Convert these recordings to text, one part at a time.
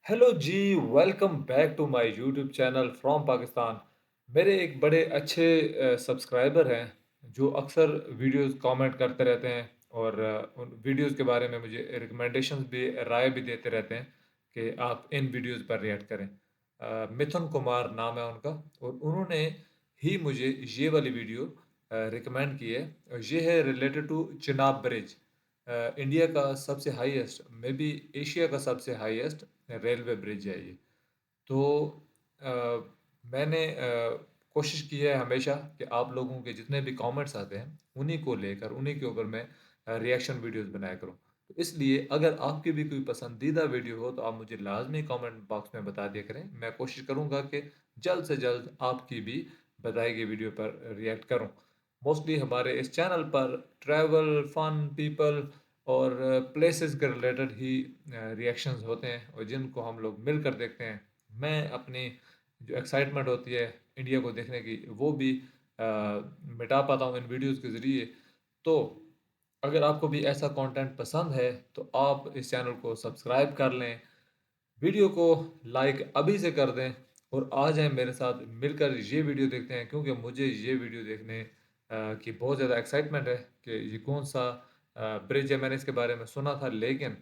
Hello जी, welcome back to my YouTube channel from Pakistan. मेरे एक बड़े अच्छे सब्सक्राइबर हैं जो अक्सर वीडियोस कमेंट करते रहते हैं और उन वीडियोस के बारे में मुझे रिकमेंडेशंस भी राय भी देते रहते हैं कि आप इन वीडियोस पर रिएक्ट करें। मिथुन कुमार नाम है उनका और उन्होंने ही मुझे ये वाली वीडियो रिकमेंड की है। ये है related to Chenab bridge. India का सबसे हाईएस्ट, मे बी एशिया का सबसे हाईएस्ट रेलवे ब्रिज है ये। तो अ, मैंने कोशिश की है हमेशा कि आप लोगों के जितने भी कमेंट्स आते हैं उन्हीं को लेकर उन्हीं के ऊपर मैं रिएक्शन वीडियोस बनाया करूं। तो इसलिए अगर आपकी भी कोई पसंदीदा वीडियो हो तो आप मुझे लाजमी कमेंट बॉक्स में बता दिया करें। मैं कोशिश करूंगा कि जल्द से जल्द आपकी भी बताई गई वीडियो पर रिएक्ट करूं। मोस्टली हमारे इस चैनल पर ट्रैवल, फन, पीपल और प्लेसेस के रिलेटेड ही रिएक्शंस होते हैं और जिनको हम लोग मिलकर देखते हैं। मैं अपनी जो एक्साइटमेंट होती है इंडिया को देखने की वो भी मिटा पाता हूँ इन वीडियोस के ज़रिए। तो अगर आपको भी ऐसा कंटेंट पसंद है तो आप इस चैनल को सब्सक्राइब कर लें, वीडियो को लाइक अभी से कर दें और आ जाएं मेरे साथ मिलकर ये वीडियो देखते हैं, क्योंकि मुझे ये वीडियो देखने की बहुत ज़्यादा एक्साइटमेंट है कि ये कौन सा ब्रिज है। मैंने इसके बारे में सुना था लेकिन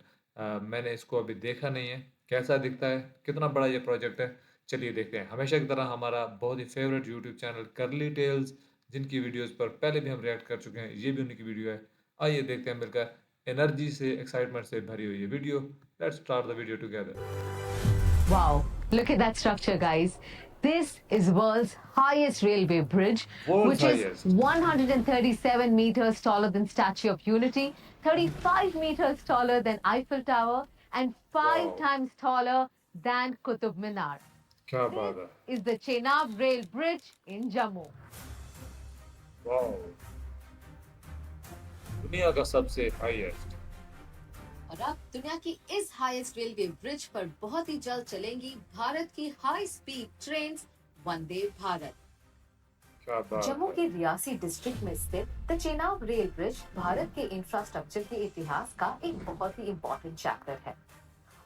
मैंने इसको अभी देखा नहीं है, कैसा दिखता है, कितना बड़ा ये प्रोजेक्ट है। चलिए देखते हैं। हमेशा की तरह हमारा बहुत ही फेवरेट यूट्यूब चैनल करली टेल्स, जिनकी वीडियोस पर पहले भी हम रिएक्ट कर चुके हैं, ये भी उन्हीं की वीडियो है। आइए देखते हैं मिलकर एनर्जी से, एक्साइटमेंट से भरी हुई ये video. Let's start the video together. Wow, look at that structure, guys. This is world's highest railway bridge, world's which is highest. 137 meters taller than Statue of Unity, 35 meters taller than Eiffel Tower, and wow, 5 times taller than Qutub Minar. क्या This बात है। is the Chenab Rail Bridge in Jammu. Wow, दुनिया का सबसे highest. और अब दुनिया की इस हाईएस्ट रेलवे ब्रिज पर बहुत ही जल्द चलेंगी भारत की high speed train Vande Bharat. क्या बात जम्मू है। के रियासी डिस्ट्रिक्ट में स्थित the Chenab rail bridge Bharat के इंफ्रास्ट्रक्चर के इतिहास का एक बहुत ही इम्पोर्टेंट चैप्टर है।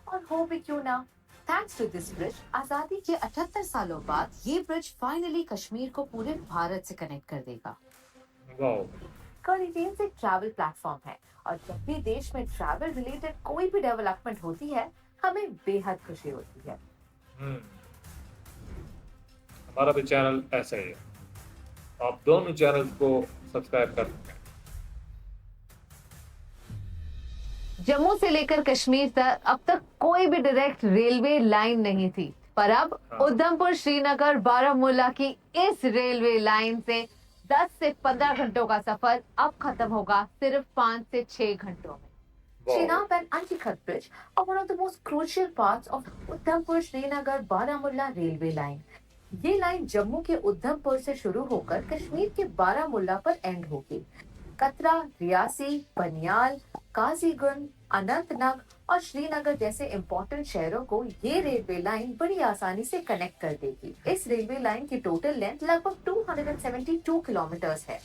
और हो भी क्यों ना, थैंक्स टू दिस ब्रिज आजादी के 78 सालों बाद ये ब्रिज फाइनली कश्मीर को पूरे भारत से कनेक्ट कर देगा। वाओ, कॉरिडोर से ट्रैवल प्लेटफॉर्म है और जब भी देश में ट्रैवल रिलेटेड कोई भी डेवलपमेंट होती है हमें बेहद खुशी होती है। हम्म, हमारा भी चैनल ऐसा ही है। आप दोनों चैनल्स को सब्सक्राइब कर सकते हैं। जम्मू से लेकर कश्मीर तक अब तक कोई भी डायरेक्ट रेलवे लाइन नहीं थी, पर अब हाँ, उधमपुर श्रीनगर बारामूला की इस रेलवे लाइन से 10 से 15 घंटों का सफर अब खत्म होगा सिर्फ 5 से 6 घंटों में। Wow, Chenab and Antikhat Bridge are one of the most crucial parts of Udhampur Srinagar Baramulla railway line. ये लाइन जम्मू के उधमपुर से शुरू होकर कश्मीर के बारामुल्ला पर एंड होगी। कतरा, रियासी, बनियाल, काजीगुंड, अनंतनाग और श्रीनगर जैसे इम्पोर्टेंट शहरों को ये रेलवे लाइन बड़ी आसानी से कनेक्ट कर देगी। इस रेलवे लाइन की टोटल लेंथ लगभग 272 किलोमीटर्स है।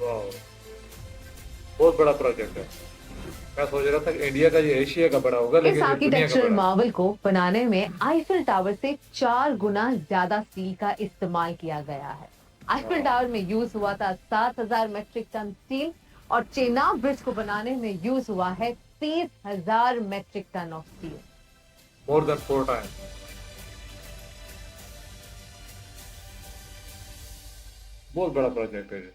वाओ, बहुत बड़ा प्रोजेक्ट है। मैं सोच रहा था कि इंडिया का ये एशिया का बड़ा होगा, इस लेकिन ये दुनिया का आर्किटेक्चरल बड़ा है। मार्वल को बनाने में आईफिल टावर से 4 गुना ज्यादा स्टील का इस्तेमाल किया गया है। आईफिल टावर में यूज हुआ था 7,000 मेट्रिक टन स्टील और चेनाब ब्रिज को बनाने में यूज हुआ है 30,000 metric ton of steel. More than 4 times. बहुत बड़ा प्रोजेक्ट है ये,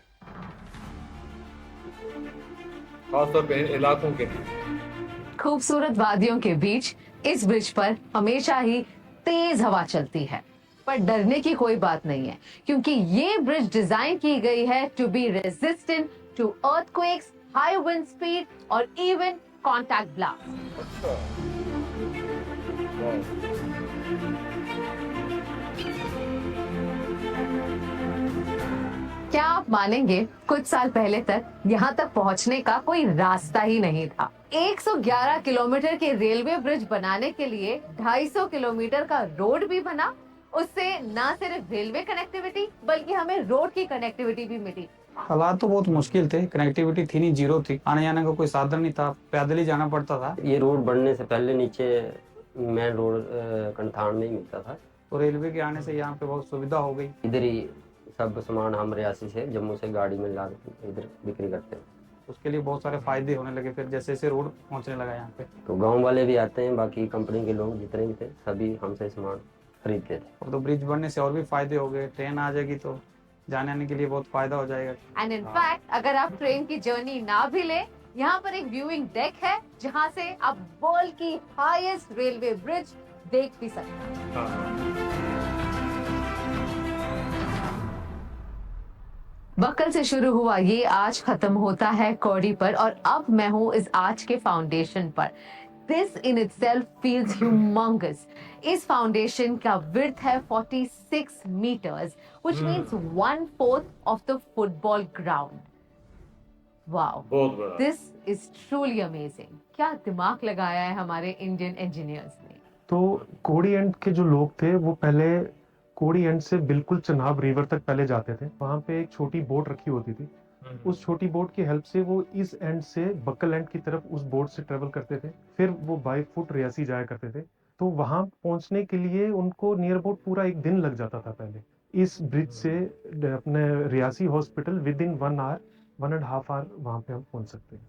खासतौर पे इन इलाकों के लिए। खूबसूरत वादियों के बीच इस ब्रिज पर हमेशा ही तेज हवा चलती है, पर डरने की कोई बात नहीं है, क्योंकि ये ब्रिज डिजाइन की गई है to be resistant to earthquakes, high wind speed और इवन कॉन्टैक्ट ब्लास्ट। अच्छा, वाओ, क्या आप मानेंगे, कुछ साल पहले तक यहाँ तक पहुँचने का कोई रास्ता ही नहीं था। 111 किलोमीटर के रेलवे ब्रिज बनाने के लिए 250 किलोमीटर का रोड भी बना। उससे न सिर्फ रेलवे कनेक्टिविटी बल्कि हमें रोड की कनेक्टिविटी भी मिली। हालात तो बहुत मुश्किल थे, कनेक्टिविटी थी नहीं, जीरो थी, आने जाने का कोई साधन नहीं था, पैदल ही जाना पड़ता था। ये रोड बनने से पहले नीचे मेन रोड कंठान में ही मिलता था। तो रेलवे के आने से हुँ। यहाँ पे बहुत सुविधा हो गई। इधर ही सब सामान हम रियासी से जम्मू से गाड़ी में ला के इधर बिक्री करते हैं। उसके लिए बहुत सारे हुँ। फायदे होने लगे फिर जैसे-जैसे रोड पहुँचने लगा यहाँ पे। तो गाँव वाले भी आते हैं, बाकी कंपनी के लोग जितने भी थे सभी हमसे सामान खरीदते थे। अब तो ब्रिज बनने से और भी फायदे हो गए। ट्रेन आ जाएगी तो जाने-आने के लिए बहुत फायदा हो जाएगा। एंड इन हाँ। फैक्ट अगर आप ट्रेन की जर्नी ना भी ले, यहाँ पर एक व्यूइंग डेक है जहाँ से आप वर्ल्ड की हाईएस्ट रेलवे ब्रिज देख भी सकते हैं। हाँ, हाँ। बक्कल से शुरू हुआ ये आज खत्म होता है कौड़ी पर और अब मैं हूँ इस आज के फाउंडेशन पर। This in itself feels humongous. इस फाउंडेशन का विड्थ है 46 meters, which means hmm. 1/4 of the football ground. Wow, बहुत बड़ा। this is truly amazing. क्या दिमाग लगाया है हमारे इंडियन इंजीनियर्स ने। तो कोड़ी एंड के जो लोग थे वो पहले कोड़ी एंड से बिल्कुल चनाब रिवर तक पहले जाते थे। वहां पे एक छोटी बोट रखी होती थी। हुँ, उस छोटी बोट की हेल्प से वो इस एंड से बक्कल एंड की तरफ उस बोट से ट्रेवल करते थे। फिर वो बाय फुट रियासी जाया करते थे। तो वहां पहुंचने के लिए उनको नियर अबाउट पूरा एक दिन लग जाता था पहले। इस ब्रिज से अपने Reasi hospital within 1 hour 1.5 hour वहां पे हम पहुंच सकते हैं।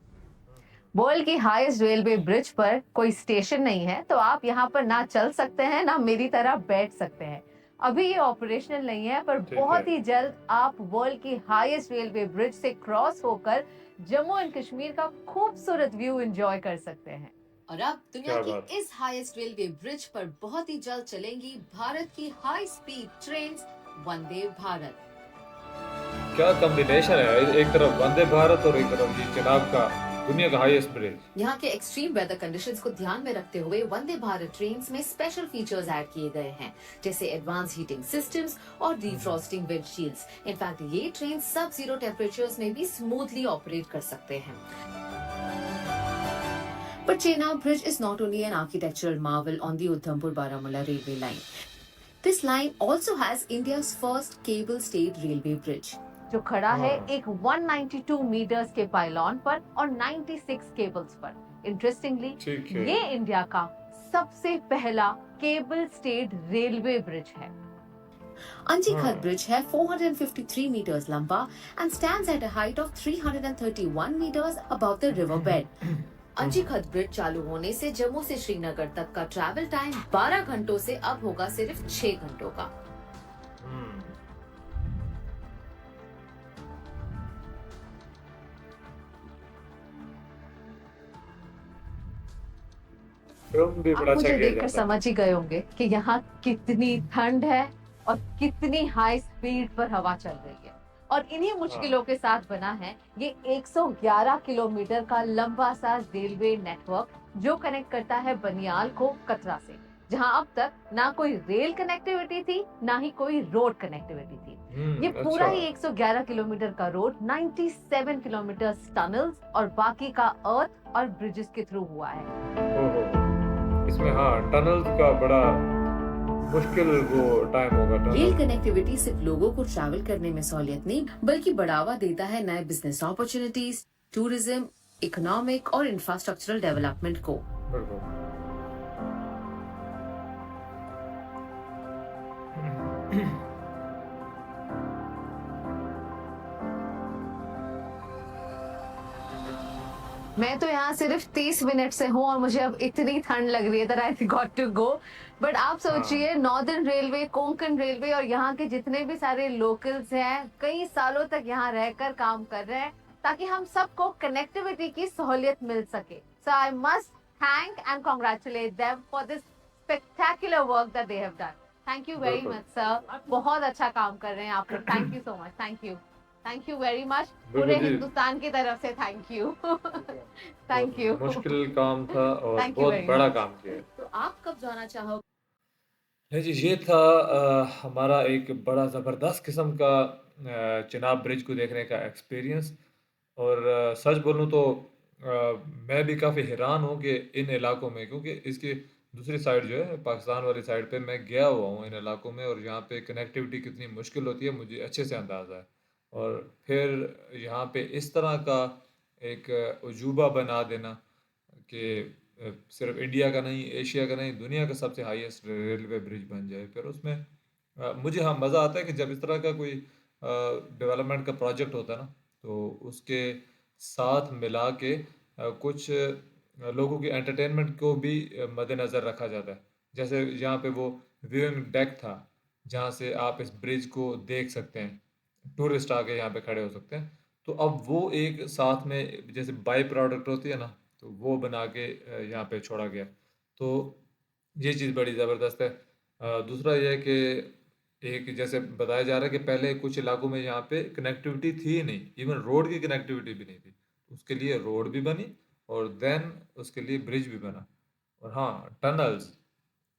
वर्ल्ड की हाईएस्ट रेलवे ब्रिज पर कोई स्टेशन नहीं है, तो आप यहाँ पर ना चल सकते हैं ना मेरी तरह बैठ सकते हैं। अभी ये ऑपरेशनल नहीं है, पर ठीक बहुत है। ही जल्द आप वर्ल्ड की हाईएस्ट रेलवे ब्रिज से क्रॉस होकर जम्मू एंड कश्मीर का खूबसूरत व्यू एंजॉय कर सकते हैं। और अब दुनिया क्या की बात। इस हाईएस्ट रेलवे ब्रिज पर बहुत ही जल्द चलेंगी भारत की high speed trains Vande Bharat. क्या कॉम्बिनेशन है, एक तरफ वंदे भारत और एक तरफ ये चिनाब का दुनिया का हाईएस्ट ब्रिज। यहाँ के एक्सट्रीम वेदर कंडीशंस को ध्यान में रखते हुए वंदे भारत ट्रेन्स में स्पेशल फीचर्स ऐड किए गए हैं, जैसे एडवांस हीटिंग सिस्टम्स और डिफ्रॉस्टिंग विंडशील्ड्स। इनफैक्ट ये ट्रेन सब जीरो टेम्परेचर्स में भी स्मूथली ऑपरेट कर सकते हैं। But Chenab Bridge is not only an architectural marvel on the Udhampur-Baramulla railway line. This line also has India's first cable-stayed railway bridge. जो खड़ा है हाँ। एक 192 मीटर्स के पाइलॉन पर और 96 केबल्स पर। इंटरेस्टिंगली ठीक है। ये इंडिया का सबसे पहला केबल स्टेड रेलवे ब्रिज है। Anji हाँ। Khat Bridge है 453 meters लंबा and stands at a height of 331 meters above the river bed. अंजी खत ब्रिज चालू होने से जम्मू से श्रीनगर तक का ट्रैवल टाइम 12 घंटों से अब होगा सिर्फ 6 घंटों का। हुँ। फिल्म भी आप बड़ा अच्छा मुझे किया देखकर जाता है। समझ ही गए होंगे कि यहाँ कितनी ठंड है और कितनी हाई स्पीड पर हवा चल रही है। और इन्हीं मुश्किलों के साथ बना है ये 111 किलोमीटर का लंबा सा रेलवे नेटवर्क, जो कनेक्ट करता है बनियाल को कतरा से, जहां अब तक ना कोई रेल कनेक्टिविटी थी ना ही कोई रोड कनेक्टिविटी थी। ये पूरा अच्छा। ही 111 किलोमीटर का रोड 97 किलोमीटर टनल्स और बाकी का अर्थ और ब्रिजेस के थ्रू हुआ है। ओहो! इसमें हाँ, टनल्स का बड़ा मुश्किल वो टाइम होगा रेल टनल। कनेक्टिविटी सिर्फ लोगों को ट्रैवल करने में सहूलियत नहीं, बल्कि बढ़ावा देता है नए बिजनेस अपॉर्चुनिटीज, टूरिज्म, इकोनॉमिक और इंफ्रास्ट्रक्चरल डेवलपमेंट को। बिल्कुल। मैं तो यहाँ सिर्फ 30 मिनट से हूँ और मुझे अब इतनी ठंड लग रही है that I got to go। But आप सोचिए, नॉर्दर्न रेलवे, कोंकण रेलवे और यहाँ के जितने भी सारे लोकल्स हैं कई सालों तक यहाँ रहकर काम कर रहे हैं ताकि हम सबको कनेक्टिविटी की सहूलियत मिल सके। So I must thank and congratulate them for this spectacular work that they have done. Thank you very बिल्कुल। much sir। बहुत अच्छा काम कर रहे हैं आप लोग। Thank you so much। Thank you very much। पूरे बिल्कुल जी। हिंदुस्तान की तरफ से थैंक यू। थैंक बहुत यू। मुश्किल काम था और Thank you बहुत very बड़ा much। काम किया। तो आप कब जाना चाहोगे? नहीं जी, ये था हमारा एक बड़ा ज़बरदस्त किस्म का चिनाब ब्रिज को देखने का एक्सपीरियंस। और सच बोलूँ तो मैं भी काफ़ी हैरान हूँ कि इन इलाकों में, क्योंकि इसकी दूसरी साइड जो है पाकिस्तान वाली साइड पे मैं गया हुआ हूँ इन इलाकों में, और यहाँ पे कनेक्टिविटी कितनी मुश्किल होती है मुझे अच्छे से अंदाज़ा है। और फिर यहाँ पे इस तरह का एक अजूबा बना देना कि सिर्फ इंडिया का नहीं, एशिया का नहीं, दुनिया का सबसे हाईएस्ट रेलवे ब्रिज बन जाए। फिर उसमें मुझे हाँ मज़ा आता है कि जब इस तरह का कोई डेवलपमेंट का प्रोजेक्ट होता है ना, तो उसके साथ मिला के कुछ लोगों की एंटरटेनमेंट को भी मद्देनज़र रखा जाता है। जैसे यहाँ पे वो व्यूइंग डेक था, जहाँ से आप इस ब्रिज को देख सकते हैं, टूरिस्ट आके यहाँ पे खड़े हो सकते हैं। तो अब वो एक साथ में जैसे बाई प्रोडक्ट होती है ना, तो वो बना के यहाँ पे छोड़ा गया। तो ये चीज़ बड़ी ज़बरदस्त है। दूसरा ये है कि एक जैसे बताया जा रहा है कि पहले कुछ इलाकों में यहाँ पे कनेक्टिविटी थी ही नहीं, इवन रोड की कनेक्टिविटी भी नहीं थी। उसके लिए रोड भी बनी और देन उसके लिए ब्रिज भी बना। और हाँ, टनल्स,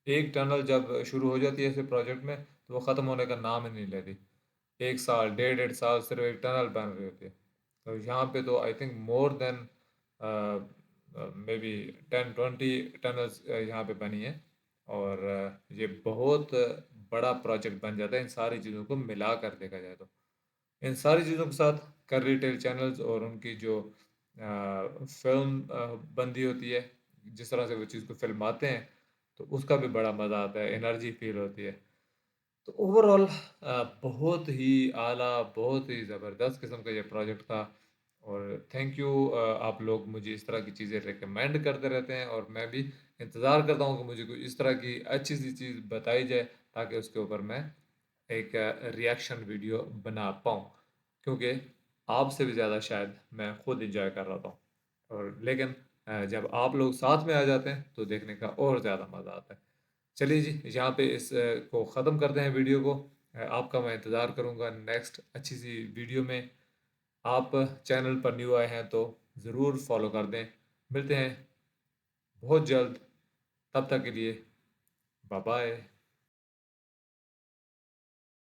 एक टनल जब शुरू हो जाती है ऐसे प्रोजेक्ट में, तो वो ख़त्म होने का नाम ही नहीं लेती। 1 साल, डेढ़ डेढ़ साल सिर्फ एक टनल बन रही होती है। तो यहाँ पे तो I think more than may be 10-20 tunnels यहाँ पे बनी है। और ये बहुत बड़ा प्रोजेक्ट बन जाता है इन सारी चीज़ों को मिला कर देखा जाए तो। इन सारी चीज़ों के साथ कर रिटेल चैनल्स और उनकी जो फिल्म बंदी होती है, जिस तरह से वो चीज़ को फिल्माते हैं, तो उसका भी बड़ा मज़ा आता है, एनर्जी फील होती है। तो ओवरऑल बहुत ही आला, बहुत ही ज़बरदस्त किस्म का ये प्रोजेक्ट था। और थैंक यू, आप लोग मुझे इस तरह की चीज़ें रिकमेंड करते रहते हैं और मैं भी इंतज़ार करता हूँ कि मुझे कोई इस तरह की अच्छी सी चीज़ बताई जाए, ताकि उसके ऊपर मैं एक रिएक्शन वीडियो बना पाऊँ। क्योंकि आपसे भी ज़्यादा शायद मैं खुद इंजॉय कर रहा था। और लेकिन जब आप लोग साथ में आ जाते हैं तो देखने का और ज़्यादा मज़ा आता है। चलिए जी, यहाँ पे इस को ख़त्म करते हैं वीडियो को। आपका मैं इंतज़ार करूँगा नेक्स्ट अच्छी सी वीडियो में। आप चैनल पर न्यू आए हैं तो ज़रूर फॉलो कर दें। मिलते हैं बहुत जल्द, तब तक के लिए बाय बाय।